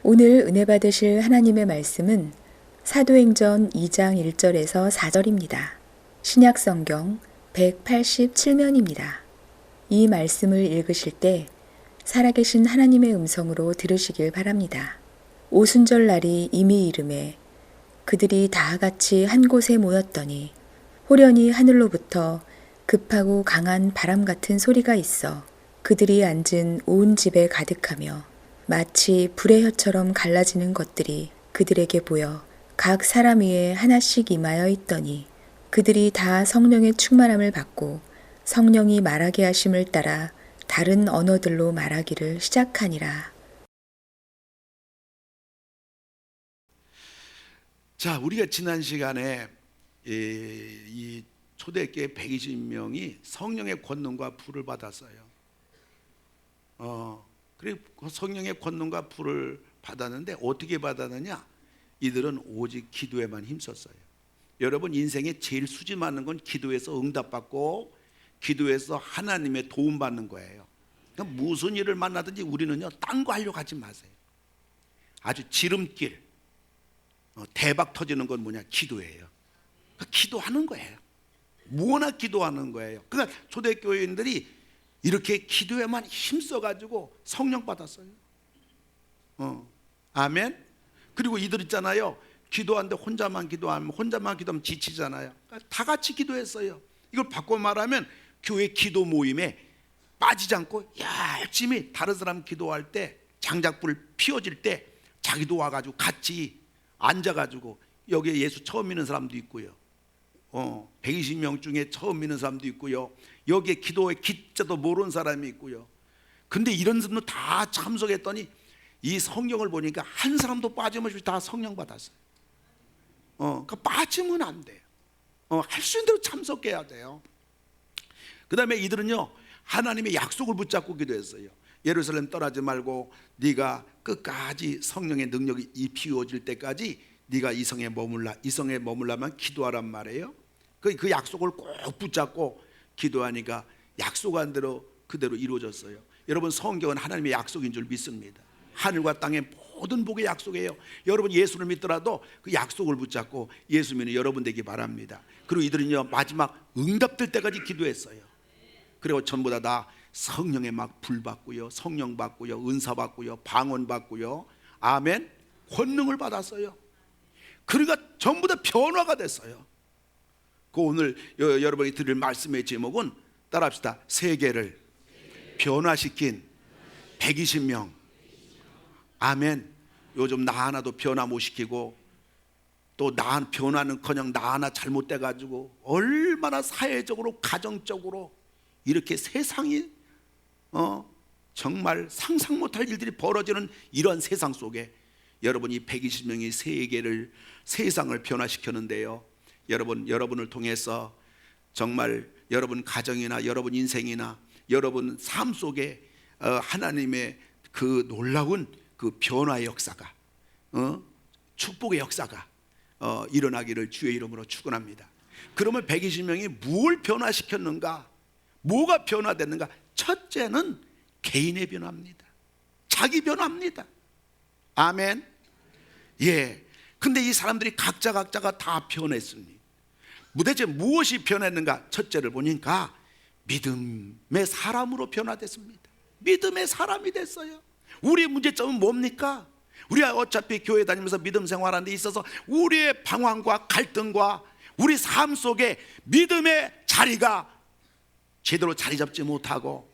오늘 은혜 받으실 하나님의 말씀은 사도행전 2장 1절에서 4절입니다. 신약성경 187면입니다. 이 말씀을 읽으실 때 살아계신 하나님의 음성으로 들으시길 바랍니다. 오순절 날이 이미 이름에 그들이 다 같이 한 곳에 모였더니 호련히 하늘로부터 급하고 강한 바람 같은 소리가 있어 그들이 앉은 온 집에 가득하며 마치 불의 혀처럼 갈라지는 것들이 그들에게 보여 각 사람 위에 하나씩 임하여 있더니 그들이 다 성령의 충만함을 받고 성령이 말하게 하심을 따라 다른 언어들로 말하기를 시작하니라. 자, 우리가 지난 시간에 이 초대교회 120명이 성령의 권능과 불을 받았어요. 그리고 성령의 권능과 불을 받았는데 어떻게 받았느냐? 이들은 오직 기도에만 힘썼어요. 여러분, 인생에 제일 수지 많은 건 기도에서 응답받고 기도에서 하나님의 도움 받는 거예요. 그러니까 무슨 일을 만나든지 우리는요, 딴 거 하려고 하지 마세요. 아주 지름길, 대박 터지는 건 뭐냐? 기도예요. 그러니까 기도하는 거예요. 무엇나 기도하는 거예요. 그러니까 초대교회인들이 이렇게 기도에만 힘써가지고 성령 받았어요. 아멘. 그리고 이들 있잖아요, 기도하는데 혼자만 기도하면 지치잖아요. 그러니까 다 같이 기도했어요. 이걸 바꿔 말하면 교회 기도 모임에 빠지지 않고 열심히 다른 사람 기도할 때, 장작불 피워질 때 자기도 와가지고 같이 앉아가지고, 여기에 예수 처음 믿는 사람도 있고요, 120명 중에 처음 믿는 사람도 있고요, 여기에 기도의 기자도 모르는 사람이 있고요. 근데 이런 사람도 다 참석했더니 이 성경을 보니까 한 사람도 빠짐없이 다 성령 받았어요. 그러니까 빠지면 안 돼요. 할 수 있는 대로 참석해야 돼요. 그 다음에 이들은요, 하나님의 약속을 붙잡고 기도했어요. 예루살렘 떠나지 말고 네가 끝까지 성령의 능력이 입히워질 때까지 네가 이 성에 머물라면 기도하란 말이에요. 그 약속을 꼭 붙잡고 기도하니까 약속한 대로 그대로 이루어졌어요. 여러분, 성경은 하나님의 약속인 줄 믿습니다. 하늘과 땅의 모든 복의 약속이에요. 여러분, 예수를 믿더라도 그 약속을 붙잡고 예수 믿는 여러분 되기 바랍니다. 그리고 이들은요, 마지막 응답될 때까지 기도했어요. 그리고 전부 다 성령의 막 불 받고요, 성령 받고요, 은사 받고요, 방언 받고요, 아멘, 권능을 받았어요. 그러니까 전부 다 변화가 됐어요. 그 오늘 여러분이 들을 말씀의 제목은, 따라합시다. 세계를 변화시킨 120명. 아멘. 요즘 나 하나도 변화 못 시키고, 또 변화는커녕 나 하나 잘못돼가지고 얼마나 사회적으로, 가정적으로 이렇게 세상이 정말 상상 못할 일들이 벌어지는 이런 세상 속에 여러분이 120명이 세상을 변화시켰는데요, 여러분을 통해서 정말 여러분 가정이나 여러분 인생이나 여러분 삶 속에 하나님의 그 놀라운 그 변화의 역사가, 축복의 역사가 일어나기를 주의 이름으로 축원합니다. 그러면 120명이 뭘 변화시켰는가? 뭐가 변화됐는가? 첫째는 개인의 변화입니다. 자기 변화입니다. 아멘. 예. 근데 이 사람들이 각자가 다 변했습니다. 도대체 무엇이 변했는가? 첫째를 보니까 믿음의 사람으로 변화됐습니다. 믿음의 사람이 됐어요. 우리의 문제점은 뭡니까? 우리가 어차피 교회 다니면서 믿음 생활하는 데 있어서 우리의 방황과 갈등과 우리 삶 속에 믿음의 자리가 제대로 자리 잡지 못하고,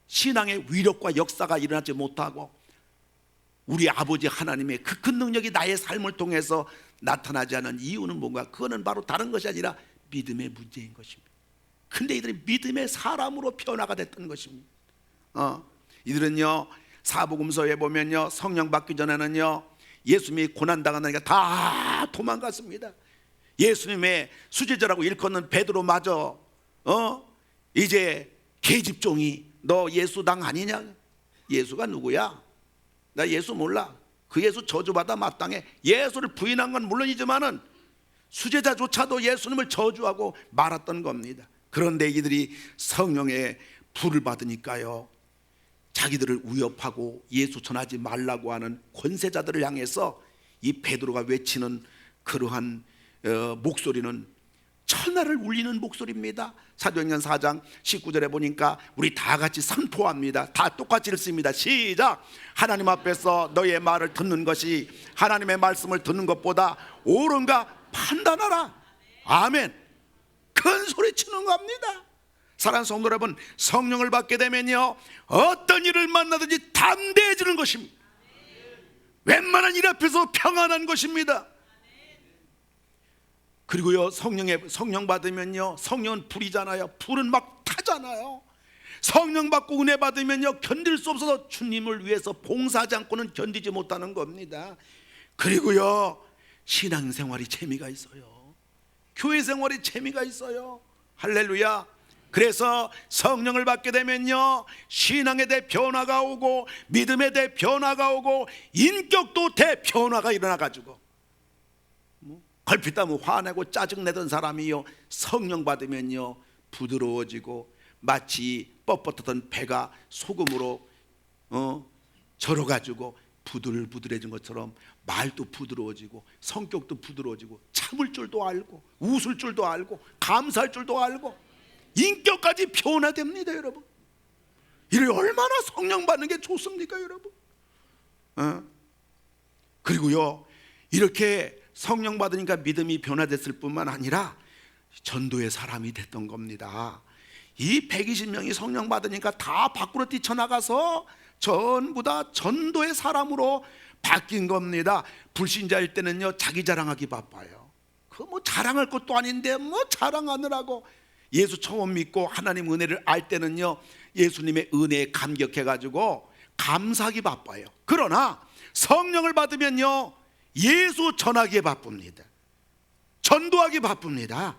신앙의 위력과 역사가 일어나지 못하고, 우리 아버지 하나님의 그 큰 능력이 나의 삶을 통해서 나타나지 않은 이유는 뭔가? 그거는 바로 다른 것이 아니라 믿음의 문제인 것입니다. 근데 이들이 믿음의 사람으로 변화가 됐던 것입니다. 이들은요, 사복음서에 보면요, 성령 받기 전에는요, 예수님이 고난당하니까 다 도망갔습니다. 예수님의 수제자라고 일컫는 베드로마저 이제 계집종이 너 예수당 아니냐? 예수가 누구야? 나 예수 몰라. 그 예수 저주받아 마땅해. 예수를 부인한 건 물론이지만은 수제자조차도 예수님을 저주하고 말았던 겁니다. 그런데 이들이 성령의 불을 받으니까요, 자기들을 위협하고 예수 전하지 말라고 하는 권세자들을 향해서 이 베드로가 외치는 그러한 목소리는 천하를 울리는 목소리입니다. 사도행전 4장 19절에 보니까 우리 다 같이 선포합니다. 다 똑같이 읽습니다. 시작. 하나님 앞에서 너의 말을 듣는 것이 하나님의 말씀을 듣는 것보다 옳은가 판단하라. 아멘. 큰 소리 치는 겁니다. 사랑하는 성도 여러분, 성령을 받게 되면요 어떤 일을 만나든지 담대해지는 것입니다. 웬만한 일 앞에서 평안한 것입니다. 그리고요 성령 받으면요, 성령은 불이잖아요. 불은 막 타잖아요. 성령 받고 은혜 받으면요 견딜 수 없어서 주님을 위해서 봉사하지 않고는 견디지 못하는 겁니다. 그리고요 신앙생활이 재미가 있어요. 교회 생활이 재미가 있어요. 할렐루야. 그래서 성령을 받게 되면요 신앙에 대해 변화가 오고 믿음에 대해 변화가 오고 인격도 대 변화가 일어나가지고 걸핏하면 화내고 짜증내던 사람이요 성령 받으면요 부드러워지고 마치 뻣뻣하던 배가 소금으로 절어가지고 부들부들해진 것처럼 말도 부드러워지고 성격도 부드러워지고 참을 줄도 알고 웃을 줄도 알고 감사할 줄도 알고 인격까지 변화됩니다. 여러분, 이를 얼마나 성령 받는 게 좋습니까 여러분? 그리고요 이렇게 성령 받으니까 믿음이 변화됐을 뿐만 아니라 전도의 사람이 됐던 겁니다. 이 120명이 성령 받으니까 다 밖으로 뛰쳐나가서 전부 다 전도의 사람으로 바뀐 겁니다. 불신자일 때는요 자기 자랑하기 바빠요. 그 뭐 자랑할 것도 아닌데 뭐 자랑하느라고. 예수 처음 믿고 하나님 은혜를 알 때는요 예수님의 은혜에 감격해가지고 감사하기 바빠요. 그러나 성령을 받으면요 예수 전하기에 바쁩니다. 전도하기 바쁩니다.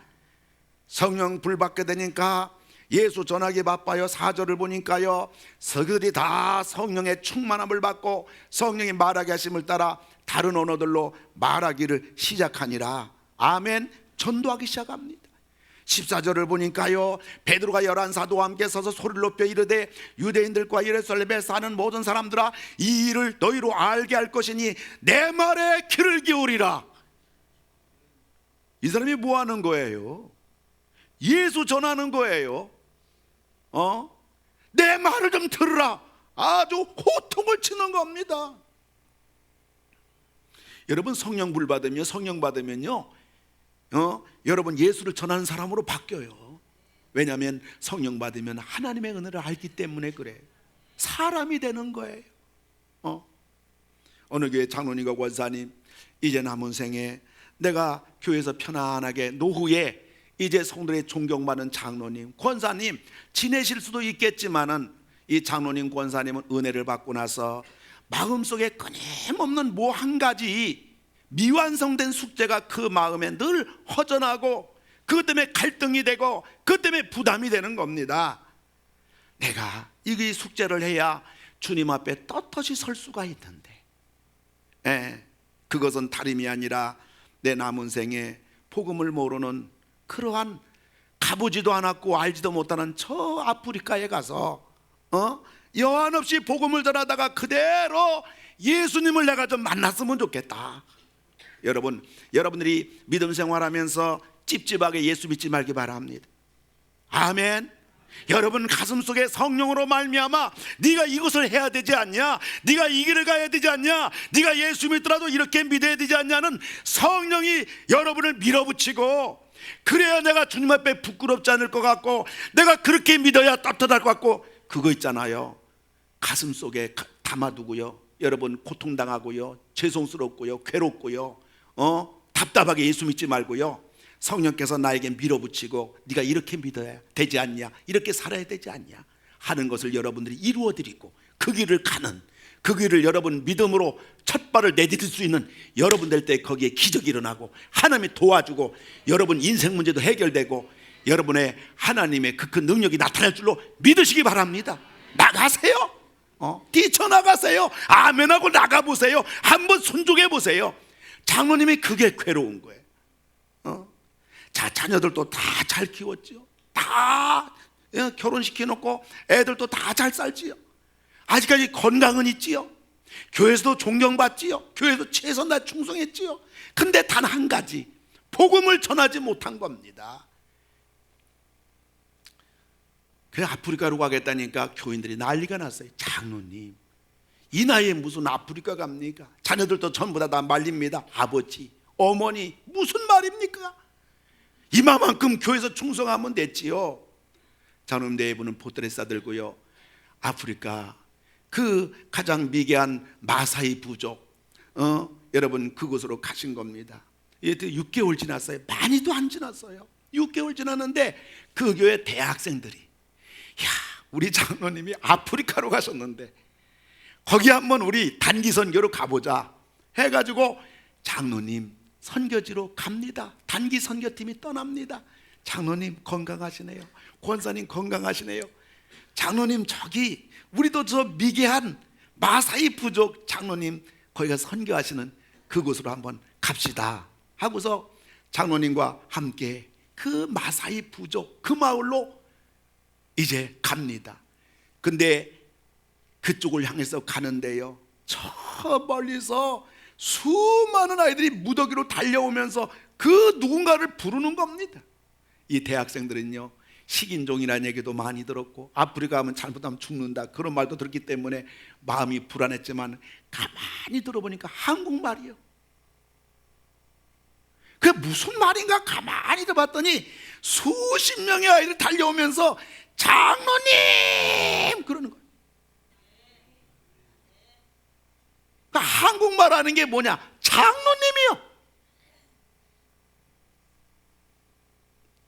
성령 불 받게 되니까 예수 전하기 바빠요. 4절을 보니까요 그들이 다 성령의 충만함을 받고 성령이 말하게 하심을 따라 다른 언어들로 말하기를 시작하니라. 아멘. 전도하기 시작합니다. 14절을 보니까요 베드로가 11사도와 함께 서서 소리를 높여 이르되 유대인들과 예루살렘에 사는 모든 사람들아 이 일을 너희로 알게 할 것이니 내 말에 귀를 기울이라. 이 사람이 뭐 하는 거예요? 예수 전하는 거예요. 내 말을 좀 들으라. 아주 호통을 치는 겁니다. 여러분 성령 불 받으면 성령 받으면요 여러분 예수를 전하는 사람으로 바뀌어요. 왜냐하면 성령 받으면 하나님의 은혜를 알기 때문에 그래요. 사람이 되는 거예요. 어느 교회 장로님과 권사님, 이제 남은 생에 내가 교회에서 편안하게 노후에 이제 성도의 존경받는 장로님, 권사님 지내실 수도 있겠지만은 이 장로님, 권사님은 은혜를 받고 나서 마음속에 끊임없는 뭐 한 가지 미완성된 숙제가 그 마음에 늘 허전하고 그것 때문에 갈등이 되고 그것 때문에 부담이 되는 겁니다. 내가 이 숙제를 해야 주님 앞에 떳떳이 설 수가 있는데 그것은 다름이 아니라 내 남은 생에 복음을 모르는 그러한 가보지도 않았고 알지도 못하는 저 아프리카에 가서 여한 없이 복음을 전하다가 그대로 예수님을 내가 좀 만났으면 좋겠다. 여러분들이 믿음 생활하면서 찝찝하게 예수 믿지 말기 바랍니다. 아멘. 여러분 가슴속에 성령으로 말미암아 네가 이것을 해야 되지 않냐, 네가 이 길을 가야 되지 않냐, 네가 예수 믿더라도 이렇게 믿어야 되지 않냐는 성령이 여러분을 밀어붙이고, 그래야 내가 주님 앞에 부끄럽지 않을 것 같고 내가 그렇게 믿어야 떳떳할 것 같고, 그거 있잖아요. 가슴속에 담아두고요 여러분 고통당하고요 죄송스럽고요 괴롭고요 답답하게 예수 믿지 말고요 성령께서 나에게 밀어붙이고 네가 이렇게 믿어야 되지 않냐, 이렇게 살아야 되지 않냐 하는 것을 여러분들이 이루어드리고 그 길을 가는, 그 길을 여러분 믿음으로 첫 발을 내디딜 수 있는 여러분 될 때 거기에 기적이 일어나고 하나님이 도와주고 여러분 인생 문제도 해결되고 여러분의 하나님의 그 능력이 나타날 줄로 믿으시기 바랍니다. 나가세요. 뛰쳐나가세요. 아멘하고 나가보세요. 한번 순종해보세요. 장로님이 그게 괴로운 거예요. 자, 자녀들도 다 잘 키웠죠. 다 결혼시켜놓고 애들도 다 잘 살지요. 아직까지 건강은 있지요. 교회에서도 존경받지요. 교회에서 최선 다 충성했지요. 근데 단 한 가지, 복음을 전하지 못한 겁니다. 그래 아프리카로 가겠다니까 교인들이 난리가 났어요. 장로님, 이 나이에 무슨 아프리카 갑니까? 자녀들도 전부 다 말립니다. 아버지, 어머니, 무슨 말입니까? 이마만큼 교회에서 충성하면 됐지요. 장로님 내부는 보트레 싸들고요, 아프리카 그 가장 미개한 마사이 부족, 여러분 그곳으로 가신 겁니다. 6개월 지났어요. 많이도 안 지났어요. 6개월 지났는데 그 교회 대학생들이, 야, 우리 장로님이 아프리카로 가셨는데 거기 한번 우리 단기 선교로 가보자 해가지고 장로님 선교지로 갑니다. 단기 선교팀이 떠납니다. 장로님 건강하시네요. 권사님 건강하시네요. 장로님 저기 우리도 저 미개한 마사이 부족 장로님 거기가 선교하시는 그곳으로 한번 갑시다 하고서 장로님과 함께 그 마사이 부족 그 마을로 이제 갑니다. 근데 그쪽을 향해서 가는데요, 저 멀리서 수많은 아이들이 무더기로 달려오면서 그 누군가를 부르는 겁니다. 이 대학생들은요, 식인종이라는 얘기도 많이 들었고 아프리카 가면 잘못하면 죽는다 그런 말도 들었기 때문에 마음이 불안했지만 가만히 들어보니까 한국말이요. 그게 무슨 말인가 가만히 들어봤더니 수십 명의 아이들 달려오면서 장로님 그러는 거예요. 그러니까 한국말 하는 게 뭐냐? 장로님이요.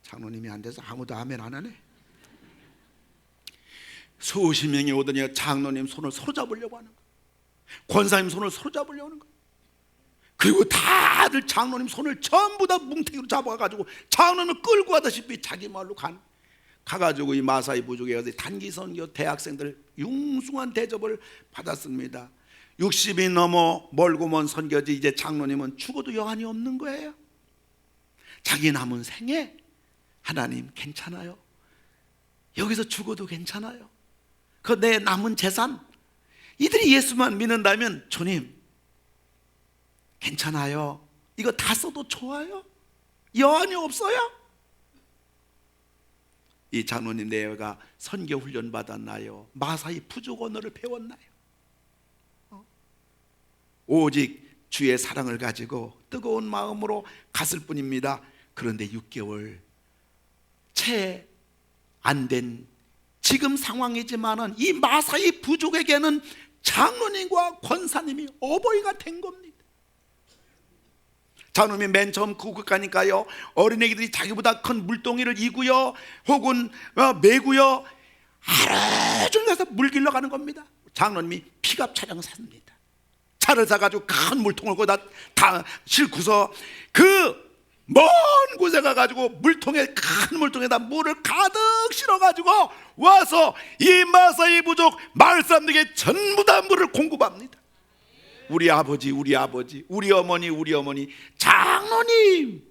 장로님이 안 돼서 아무도 아멘 안 하네. 수십 명이 오더니 장로님 손을 서로 잡으려고 하는 거예요. 권사님 손을 서로 잡으려고 하는 거예요. 그리고 다들 장로님 손을 전부 다 뭉탱이로 잡아가지고 장로님을 끌고 가다시피 자기 말로 가가지고 이 마사이 부족에 가서 단기 선교 대학생들 융숭한 대접을 받았습니다. 60이 넘어 멀고 먼 선교지 이제 장로님은 죽어도 여한이 없는 거예요. 자기 남은 생에 하나님 괜찮아요. 여기서 죽어도 괜찮아요. 그 내 남은 재산 이들이 예수만 믿는다면 주님 괜찮아요. 이거 다 써도 좋아요. 여한이 없어요. 이 장로님 내가 선교 훈련 받았나요? 마사이 부족 언어를 배웠나요? 오직 주의 사랑을 가지고 뜨거운 마음으로 갔을 뿐입니다. 그런데 6개월 채 안 된 지금 상황이지만은 이 마사이 부족에게는 장로님과 권사님이 어버이가 된 겁니다. 장로님이 맨 처음 그곳 가니까요, 어린애기들이 자기보다 큰 물동이를 이고요 혹은 메고요 하루 종일 가서 물 길러 가는 겁니다. 장로님이 픽업 차량 삽니다. 차를 사가지고 큰 물통을 거기다 다 싣고서 그 먼 곳에 가가지고 큰 물통에다 물을 가득 실어가지고 와서 이 마사이 부족 마을 사람들에게 전부 다 물을 공급합니다. 우리 아버지, 우리 어머니, 장로님.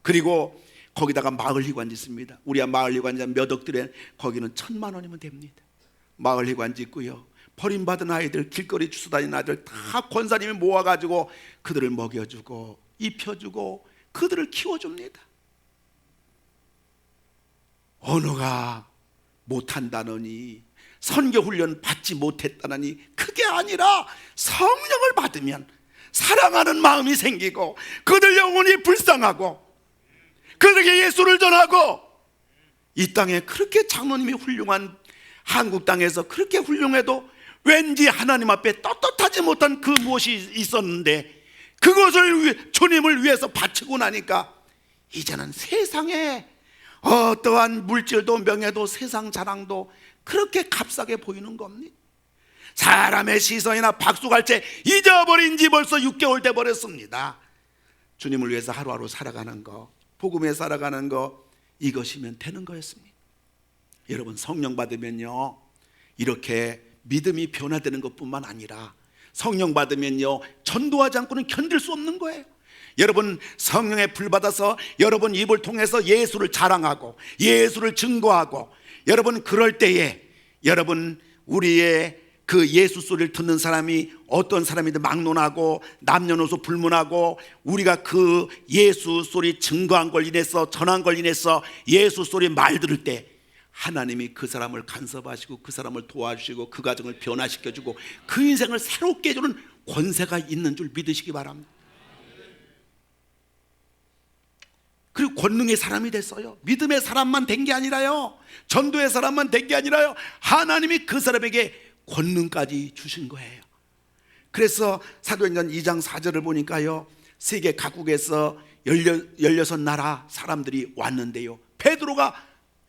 그리고 거기다가 마을회관 짓습니다. 우리 마을회관 몇 억들에 거기는 1,000만 원이면 됩니다. 마을회관 짓고요, 버림받은 아이들, 길거리 주워 다니는 아이들 다 권사님이 모아가지고 그들을 먹여주고 입혀주고 그들을 키워줍니다. 언어가 못한다느니 선교훈련 받지 못했다느니 그게 아니라 성령을 받으면 사랑하는 마음이 생기고 그들 영혼이 불쌍하고 그들에게 예수를 전하고 이 땅에 그렇게 장로님이 훌륭한 한국 땅에서 그렇게 훌륭해도 왠지 하나님 앞에 떳떳하지 못한 그 무엇이 있었는데 그것을 주님을 위해서 바치고 나니까 이제는 세상에 어떠한 물질도 명예도 세상 자랑도 그렇게 값싸게 보이는 겁니다. 사람의 시선이나 박수갈채 잊어버린 지 벌써 6개월 돼 버렸습니다. 주님을 위해서 하루하루 살아가는 거, 복음에 살아가는 거, 이것이면 되는 거였습니다. 여러분, 성령 받으면요 이렇게 믿음이 변화되는 것뿐만 아니라 성령 받으면요 전도하지 않고는 견딜 수 없는 거예요. 여러분, 성령의 불 받아서 여러분 입을 통해서 예수를 자랑하고 예수를 증거하고 여러분 그럴 때에 여러분, 우리의 그 예수 소리를 듣는 사람이 어떤 사람이든 막론하고 남녀노소 불문하고, 우리가 그 예수 소리 증거한 걸 인해서, 전한 걸 인해서 예수 소리 말 들을 때 하나님이 그 사람을 간섭하시고 그 사람을 도와주시고 그 가정을 변화시켜주고 그 인생을 새롭게 해주는 권세가 있는 줄 믿으시기 바랍니다. 그리고 권능의 사람이 됐어요. 믿음의 사람만 된 게 아니라요, 전도의 사람만 된 게 아니라요, 하나님이 그 사람에게 권능까지 주신 거예요. 그래서 사도행전 2장 4절을 보니까요, 세계 각국에서 16나라 사람들이 왔는데요, 베드로가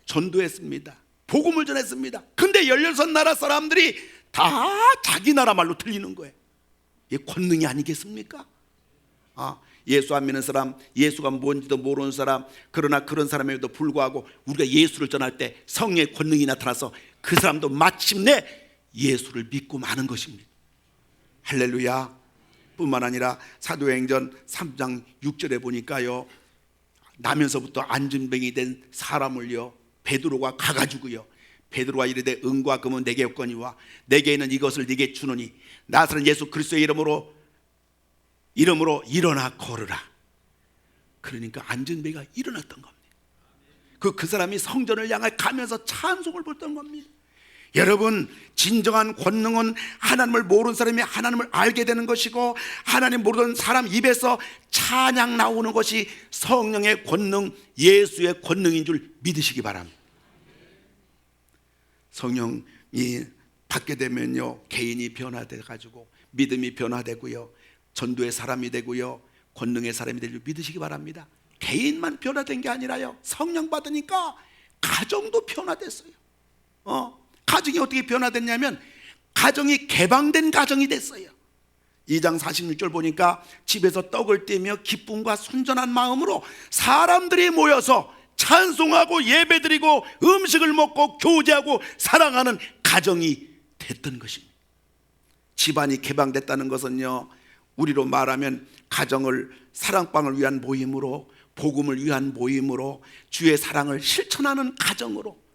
전도했습니다. 복음을 전했습니다. 근데 16나라 사람들이 다 자기 나라 말로 들리는 거예요. 이게 권능이 아니겠습니까? 예수 안 믿는 사람, 예수가 뭔지도 모르는 사람, 그러나 그런 사람에도 불구하고 우리가 예수를 전할 때 성령의 권능이 나타나서 그 사람도 마침내 예수를 믿고 마는 것입니다. 할렐루야. 뿐만 아니라 사도행전 3장 6절에 보니까요, 나면서부터 안진뱅이 된 사람을요 베드로가 가가지고요, 베드로가 이르되 은과 금은 내게 없거니와 내게 있는 이것을 네게 주노니 나사렛 예수 그리스도의 이름으로 일어나 걸으라. 그러니까 안진뱅이가 일어났던 겁니다. 그 사람이 성전을 향해 가면서 찬송을 부르던 겁니다. 여러분, 진정한 권능은 하나님을 모르는 사람이 하나님을 알게 되는 것이고, 하나님 모르는 사람 입에서 찬양 나오는 것이 성령의 권능, 예수의 권능인 줄 믿으시기 바랍니다. 성령이 받게 되면요, 개인이 변화돼 가지고 믿음이 변화되고요, 전도의 사람이 되고요, 권능의 사람이 될 줄 믿으시기 바랍니다. 개인만 변화된 게 아니라요, 성령 받으니까 가정도 변화됐어요. 가정이 어떻게 변화됐냐면 가정이 개방된 가정이 됐어요. 2장 46절 보니까 집에서 떡을 떼며 기쁨과 순전한 마음으로 사람들이 모여서 찬송하고 예배드리고 음식을 먹고 교제하고 사랑하는 가정이 됐던 것입니다. 집안이 개방됐다는 것은요, 우리로 말하면 가정을 사랑방을 위한 모임으로, 복음을 위한 모임으로, 주의 사랑을 실천하는 가정으로,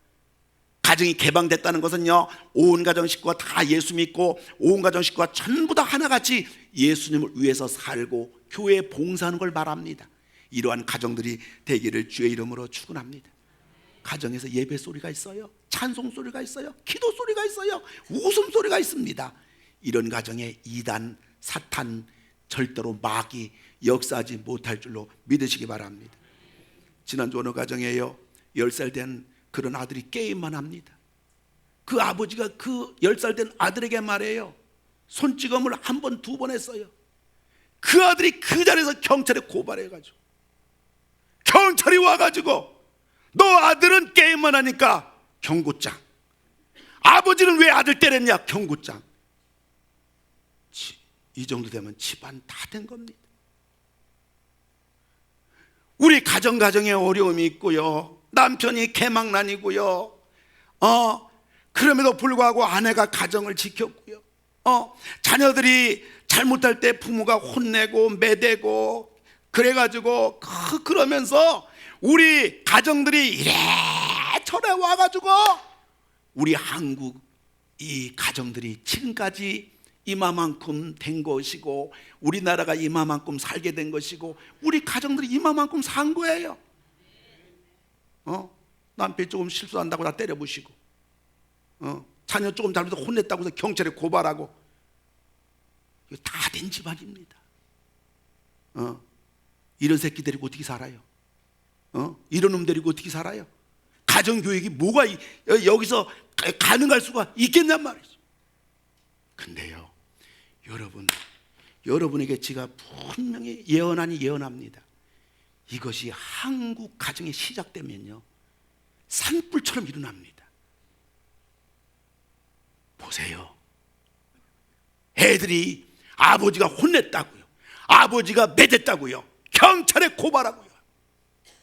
가정이 개방됐다는 것은요, 온 가정 식구가 다 예수 믿고 온 가정 식구가 전부 다 하나같이 예수님을 위해서 살고 교회에 봉사하는 걸 말합니다. 이러한 가정들이 되기를 주의 이름으로 축원합니다. 가정에서 예배 소리가 있어요, 찬송 소리가 있어요, 기도 소리가 있어요, 웃음 소리가 있습니다. 이런 가정에 이단, 사탄, 절대로 마귀 역사하지 못할 줄로 믿으시기 바랍니다. 지난주 어느 가정에요, 10살 된 그런 아들이 게임만 합니다. 그 아버지가 그 10살 된 아들에게 말해요. 손찌검을 한 번, 두 번 했어요. 그 아들이 그 자리에서 경찰에 고발해가지고, 경찰이 와가지고 너 아들은 게임만 하니까 경고장, 아버지는 왜 아들 때렸냐, 경고장. 이 정도 되면 집안 다 된 겁니다. 우리 가정에 어려움이 있고요, 남편이 개망난이고요, 그럼에도 불구하고 아내가 가정을 지켰고요, 자녀들이 잘못할 때 부모가 혼내고 매대고 그래가지고 그러면서 우리 가정들이 이래저래 와가지고 우리 한국 이 가정들이 지금까지 이마만큼 된 것이고, 우리나라가 이마만큼 살게 된 것이고, 우리 가정들이 이마만큼 산 거예요. 남편이 조금 실수한다고 다 때려부시고, 자녀 조금 잘못해서 혼냈다고 해서 경찰에 고발하고, 이거 다 된 집안입니다. 이런 새끼 데리고 어떻게 살아요? 이런 놈 데리고 어떻게 살아요? 가정교육이 뭐가 여기서 가능할 수가 있겠냔 말이죠. 근데요, 여러분에게 제가 분명히 예언합니다. 이것이 한국 가정에 시작되면요, 산불처럼 일어납니다. 보세요. 애들이 아버지가 혼냈다고요, 아버지가 매댔다고요, 경찰에 고발하고요.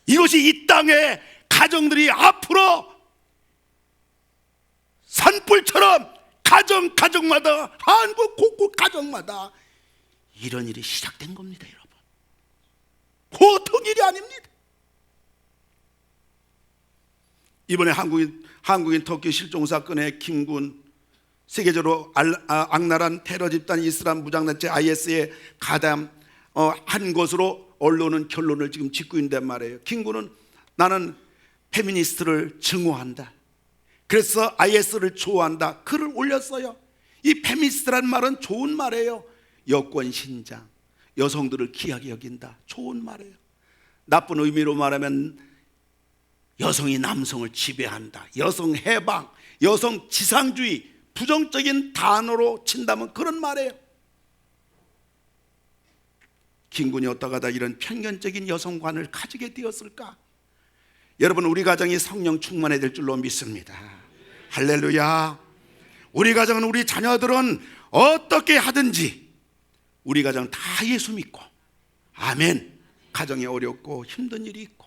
이것이 이 땅의 가정들이 앞으로 산불처럼 가정마다, 한국 곳곳 가정마다 이런 일이 시작된 겁니다. 여러분, 보통 일이 아닙니다. 이번에 한국인 터키 실종 사건의 김군, 세계적으로 악랄한 테러 집단 이슬람 무장단체 IS에 가담한 것으로 언론은 결론을 지금 짓고 있는단 말이에요. 김군은 나는 페미니스트를 증오한다, 그래서 IS를 좋아한다, 글을 올렸어요. 이 페미니스트란 말은 좋은 말이에요. 여권 신장, 여성들을 귀하게 여긴다, 좋은 말이에요. 나쁜 의미로 말하면 여성이 남성을 지배한다, 여성 해방, 여성 지상주의, 부정적인 단어로 친다면 그런 말이에요. 김군이 어떠하다 이런 편견적인 여성관을 가지게 되었을까? 여러분, 우리 가정이 성령 충만해야 될 줄로 믿습니다. 할렐루야. 우리 가정은, 우리 자녀들은 어떻게 하든지 우리 가정 다 예수 믿고, 아멘. 가정이 어렵고 힘든 일이 있고,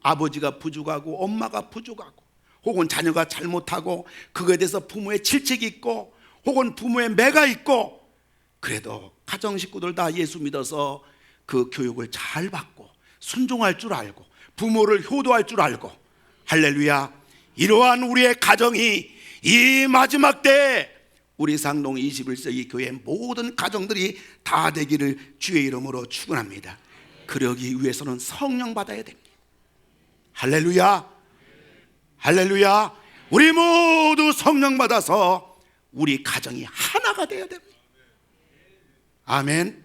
아버지가 부족하고 엄마가 부족하고, 혹은 자녀가 잘못하고 그거에 대해서 부모의 질책이 있고, 혹은 부모의 매가 있고, 그래도 가정 식구들 다 예수 믿어서 그 교육을 잘 받고 순종할 줄 알고 부모를 효도할 줄 알고, 할렐루야. 이러한 우리의 가정이 이 마지막 때 우리 상동 21세기 교회 모든 가정들이 다 되기를 주의 이름으로 축원합니다. 그러기 위해서는 성령 받아야 됩니다. 할렐루야. 할렐루야. 우리 모두 성령 받아서 우리 가정이 하나가 되어야 됩니다. 아멘.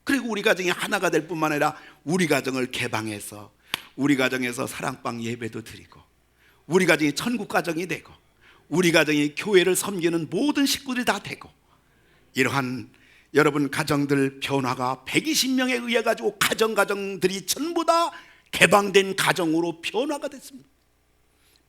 그리고 우리 가정이 하나가 될 뿐만 아니라 우리 가정을 개방해서 우리 가정에서 사랑방 예배도 드리고, 우리 가정이 천국 가정이 되고, 우리 가정이 교회를 섬기는 모든 식구들이 다 되고, 이러한 여러분 가정들 변화가 120명에 의해 가지고 가정들이 전부 다 개방된 가정으로 변화가 됐습니다.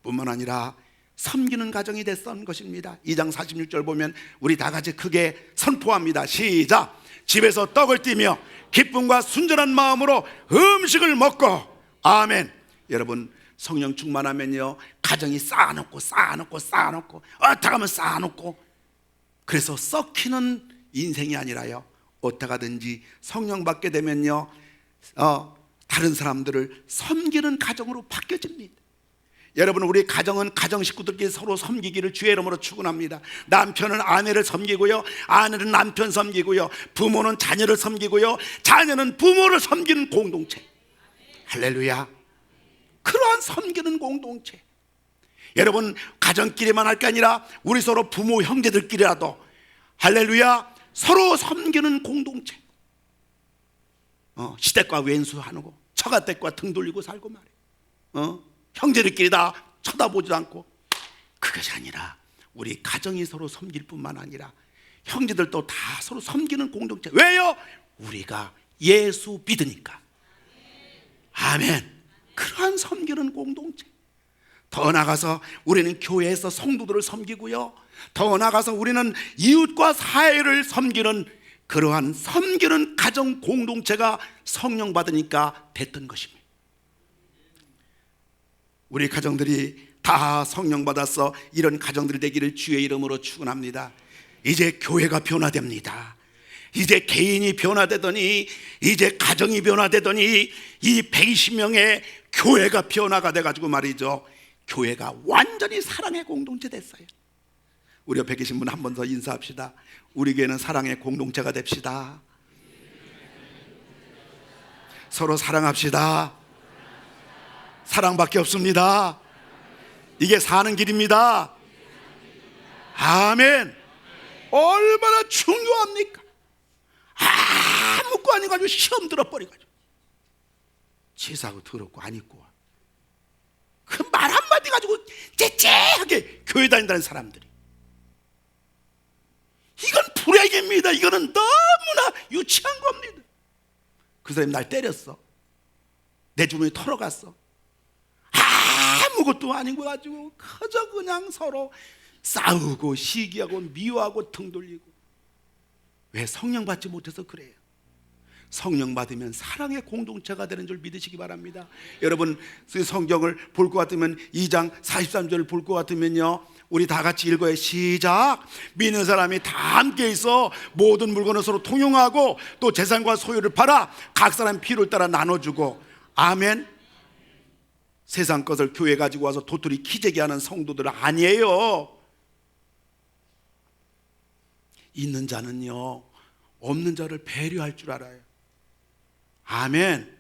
뿐만 아니라 섬기는 가정이 됐던 것입니다. 2장 46절 보면 우리 다 같이 크게 선포합니다. 시작. 집에서 떡을 띠며 기쁨과 순전한 마음으로 음식을 먹고, 아멘. 여러분, 성령 충만하면요, 가정이 쌓아놓고 어떻게 하면 쌓아놓고, 그래서 썩히는 인생이 아니라요, 어떻게 하든지 성령 받게 되면요, 다른 사람들을 섬기는 가정으로 바뀌어집니다. 여러분, 우리 가정은 가정 식구들끼리 서로 섬기기를 주의 이름으로 축원합니다. 남편은 아내를 섬기고요, 아내는 남편 섬기고요, 부모는 자녀를 섬기고요, 자녀는 부모를 섬기는 공동체. 할렐루야. 그러한 섬기는 공동체. 여러분, 가정끼리만 할 게 아니라 우리 서로 부모 형제들끼리라도, 할렐루야, 서로 섬기는 공동체. 시댁과 왼수하고 처가댁과 등 돌리고 살고 말이에요. 형제들끼리 다 쳐다보지도 않고. 그것이 아니라 우리 가정이 서로 섬길 뿐만 아니라 형제들도 다 서로 섬기는 공동체. 왜요? 우리가 예수 믿으니까. 아멘. 그러한 섬기는 공동체. 더 나아가서 우리는 교회에서 성도들을 섬기고요, 더 나아가서 우리는 이웃과 사회를 섬기는 그러한 섬기는 가정 공동체가 성령 받으니까 됐던 것입니다. 우리 가정들이 다 성령 받아서 이런 가정들이 되기를 주의 이름으로 축원합니다. 이제 교회가 변화됩니다. 이제 개인이 변화되더니, 이제 가정이 변화되더니, 이 120명의 교회가 변화가 돼가지고 말이죠, 교회가 완전히 사랑의 공동체 됐어요. 우리 옆에 계신 분 한 번 더 인사합시다. 우리 교회는 사랑의 공동체가 됩시다. 서로 사랑합시다. 사랑밖에 없습니다. 이게 사는 길입니다. 아멘. 얼마나 중요합니까? 아무것도 아니가지고 시험 들어버려가지고 치사하고 더럽고 안 입고 그 말 한마디 가지고 째째하게 교회 다닌다는 사람들이, 이건 불행입니다. 이거는 너무나 유치한 겁니다. 그 사람이 날 때렸어. 내 주머니 털어갔어. 아무것도 아닌 거 가지고 그저 그냥 서로 싸우고 시기하고 미워하고 등 돌리고. 왜? 성령 받지 못해서 그래요. 성령 받으면 사랑의 공동체가 되는 줄 믿으시기 바랍니다. 여러분, 성경을 볼 것 같으면 2장 43절을 볼 것 같으면요, 우리 다 같이 읽어요. 시작. 믿는 사람이 다 함께 있어 모든 물건을 서로 통용하고 또 재산과 소유를 팔아 각 사람 필요를 따라 나눠주고. 아멘. 세상 것을 교회 가지고 와서 도토리 키재기 하는 성도들 아니에요. 있는 자는요, 없는 자를 배려할 줄 알아요. 아멘.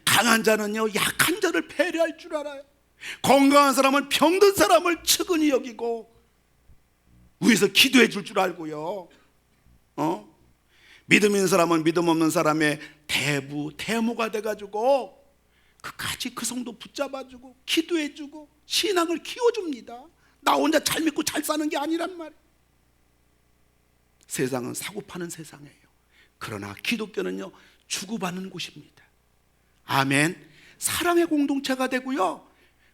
강한 자는요, 약한 자를 배려할 줄 알아요. 건강한 사람은 병든 사람을 측은히 여기고 위에서 기도해 줄 줄 알고요. 믿음 있는 사람은 믿음 없는 사람의 대모가 돼가지고 끝까지 그 성도 붙잡아주고 기도해주고 신앙을 키워줍니다. 나 혼자 잘 믿고 잘 사는 게 아니란 말이에요. 세상은 사고 파는 세상이에요. 그러나 기독교는요, 주고받는 곳입니다. 아멘. 사랑의 공동체가 되고요,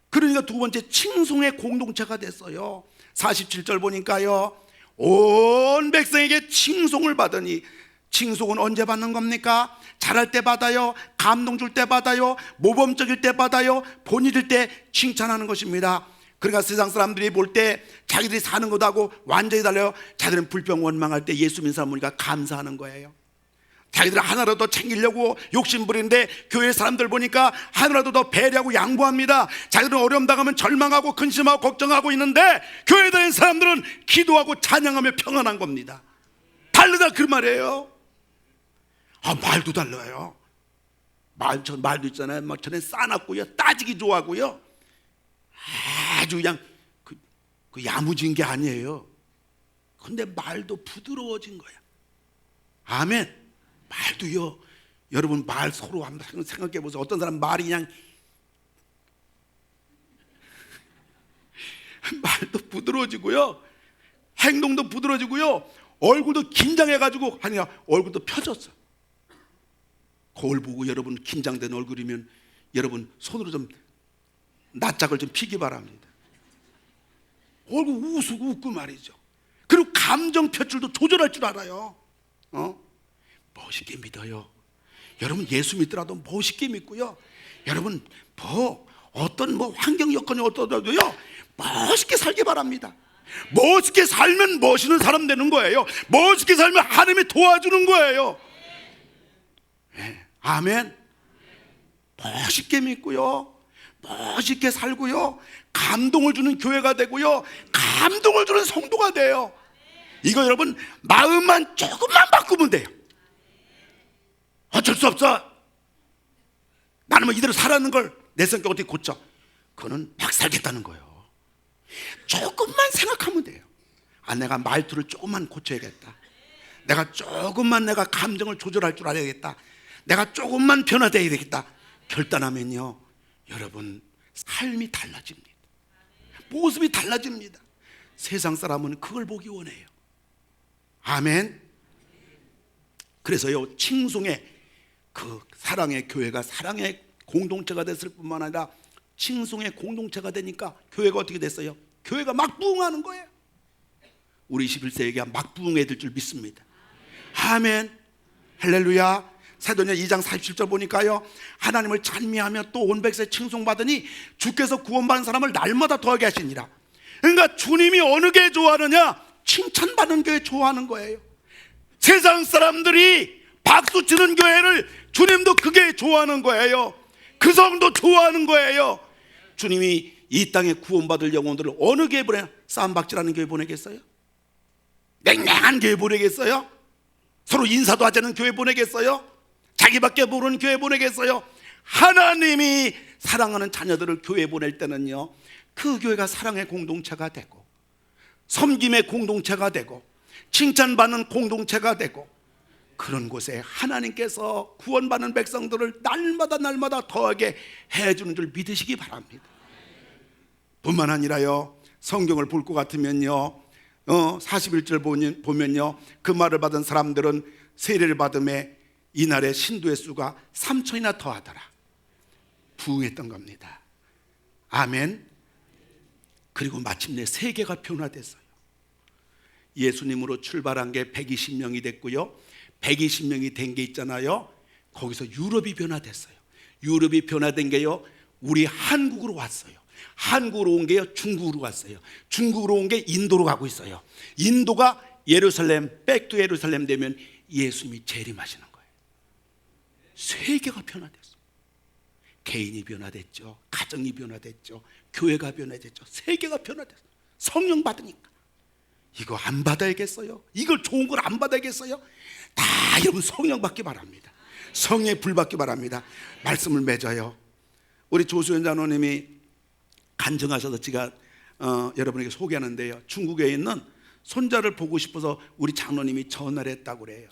그러니까 두 번째 칭송의 공동체가 됐어요. 47절 보니까요, 온 백성에게 칭송을 받으니, 칭송은 언제 받는 겁니까? 잘할 때 받아요, 감동 줄 때 받아요, 모범적일 때 받아요, 본일일 때 칭찬하는 것입니다. 그러니까 세상 사람들이 볼 때 자기들이 사는 것하고 완전히 달라요. 자기들은 불평 원망할 때 예수 믿는 사람 보니까 감사하는 거예요. 자기들 하나라도 챙기려고 욕심부리는데 교회 사람들 보니까 하나라도 더 배려하고 양보합니다. 자기들은 어려움 당하면 절망하고 근심하고 걱정하고 있는데 교회에 다니는 사람들은 기도하고 찬양하며 평안한 겁니다. 다르다 그 말이에요. 말도 달라요. 말도 있잖아요. 막 전에 싸놨고요, 따지기 좋아하고요, 아주 그냥 그 야무진 게 아니에요. 근데 말도 부드러워진 거야. 아멘. 말도요, 여러분 말 서로 한번 생각해 보세요. 어떤 사람 말이 그냥 말도 부드러워지고요, 행동도 부드러워지고요, 얼굴도 긴장해가지고 하니까 얼굴도 펴졌어. 거울 보고 여러분 긴장된 얼굴이면 여러분 손으로 좀 낯짝을 좀 피기 바랍니다. 얼굴 웃고 말이죠. 그리고 감정 표출도 조절할 줄 알아요. 멋있게 믿어요. 여러분 예수 믿더라도 멋있게 믿고요, 여러분 어떤 환경 여건이 어떠더라도요, 멋있게 살기 바랍니다. 멋있게 살면 멋있는 사람 되는 거예요. 멋있게 살면 하나님이 도와주는 거예요. 네. 아멘. 멋있게 믿고요, 멋있게 살고요, 감동을 주는 교회가 되고요, 감동을 주는 성도가 돼요. 이거 여러분 마음만 조금만 바꾸면 돼요. 어쩔 수 없어, 나는 뭐 이대로 살았는 걸 내 성격 어떻게 고쳐? 그거는 막 살겠다는 거예요. 조금만 생각하면 돼요. 내가 말투를 조금만 고쳐야겠다, 내가 조금만 내가 감정을 조절할 줄 알아야겠다, 내가 조금만 변화되어야 되겠다. 결단하면요, 여러분 삶이 달라집니다. 모습이 달라집니다. 세상 사람은 그걸 보기 원해요. 아멘. 그래서요, 칭송의 그 사랑의 교회가 사랑의 공동체가 됐을 뿐만 아니라 칭송의 공동체가 되니까 교회가 어떻게 됐어요? 교회가 막 부흥하는 거예요. 우리 21세기가 막 부흥해야 될 줄 믿습니다. 아멘. 할렐루야. 사도행전 2장 47절 보니까요, 하나님을 찬미하며 또 온 백성에 칭송받으니 주께서 구원받은 사람을 날마다 더하게 하시니라. 그러니까 주님이 어느 교회 좋아하느냐? 칭찬받는 교회 좋아하는 거예요. 세상 사람들이 박수치는 교회를 주님도 그 교회 좋아하는 거예요. 그 성도 좋아하는 거예요. 주님이 이 땅에 구원받을 영혼들을 어느 교회 보내냐? 싸움박질하는 교회 보내겠어요? 맹맹한 교회 보내겠어요? 서로 인사도 하지 않는 교회 보내겠어요? 자기밖에 모르는 교회 보내겠어요? 하나님이 사랑하는 자녀들을 교회 보낼 때는요, 그 교회가 사랑의 공동체가 되고 섬김의 공동체가 되고 칭찬받는 공동체가 되고, 그런 곳에 하나님께서 구원받는 백성들을 날마다 더하게 해주는 줄 믿으시기 바랍니다. 뿐만 아니라요, 성경을 볼 것 같으면요, 41절 보면요, 그 말을 받은 사람들은 세례를 받음에 이날의 신도의 수가 3천이나 더하더라. 부흥했던 겁니다. 아멘. 그리고 마침내 세계가 변화됐어요. 예수님으로 출발한 게 120명이 됐고요, 120명이 된 게 있잖아요, 거기서 유럽이 변화됐어요. 유럽이 변화된 게요, 우리 한국으로 왔어요. 한국으로 온 게요, 중국으로 갔어요. 중국으로 온 게 인도로 가고 있어요. 인도가 예루살렘, 백두 예루살렘 되면 예수님이 재림하시는 거예요. 세계가 변화됐어요. 개인이 변화됐죠. 가정이 변화됐죠. 교회가 변화됐죠. 세계가 변화됐어요. 성령 받으니까. 이거 안 받아야겠어요? 이걸 좋은 걸 안 받아야겠어요? 다 여러분 성령 받기 바랍니다. 성의 불 받기 바랍니다. 말씀을 맺어요. 우리 조수연 장로님이 간증하셔서 제가 여러분에게 소개하는데요. 중국에 있는 손자를 보고 싶어서 우리 장로님이 전화를 했다고 그래요.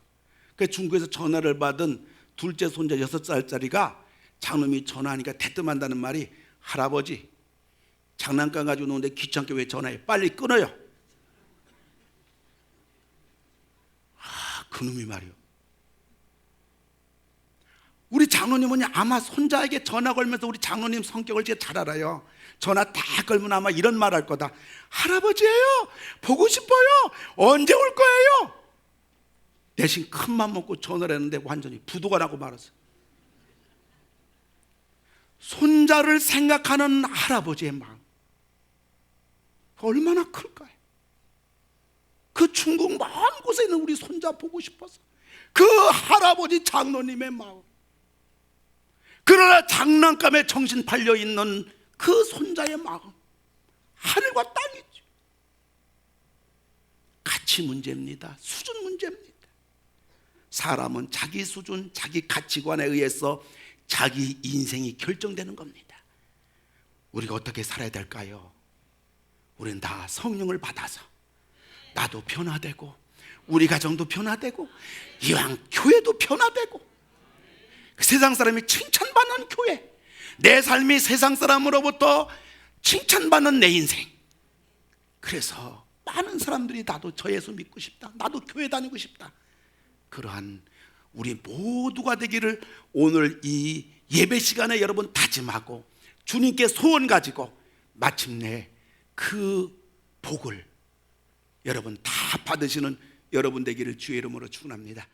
그 중국에서 전화를 받은 둘째 손자 6살짜리가 장로님이 전화하니까 대뜸한다는 말이, 할아버지 장난감 가지고 노는데 귀찮게 왜 전화해? 빨리 끊어요. 그놈이 말이요. 우리 장로님은 아마 손자에게 전화 걸면서 우리 장로님 성격을 제가 잘 알아요. 전화 다 걸면 아마 이런 말 할 거다. 할아버지예요. 보고 싶어요. 언제 올 거예요? 대신 큰맘 먹고 전화를 했는데 완전히 부도가 나고 말았어요. 손자를 생각하는 할아버지의 마음 얼마나 클까요? 그 중국 먼 곳에 있는 우리 손자 보고 싶어서 그 할아버지 장로님의 마음, 그러나 장난감에 정신 팔려 있는 그 손자의 마음, 하늘과 땅이죠. 가치 문제입니다. 수준 문제입니다. 사람은 자기 수준, 자기 가치관에 의해서 자기 인생이 결정되는 겁니다. 우리가 어떻게 살아야 될까요? 우리는 다 성령을 받아서 나도 변화되고 우리 가정도 변화되고 이왕 교회도 변화되고 세상 사람이 칭찬받는 교회, 내 삶이 세상 사람으로부터 칭찬받는 내 인생. 그래서 많은 사람들이 나도 저 예수 믿고 싶다, 나도 교회 다니고 싶다, 그러한 우리 모두가 되기를 오늘 이 예배 시간에 여러분 다짐하고 주님께 소원 가지고 마침내 그 복을 여러분 다 받으시는 여러분 되기를 주의 이름으로 축원합니다.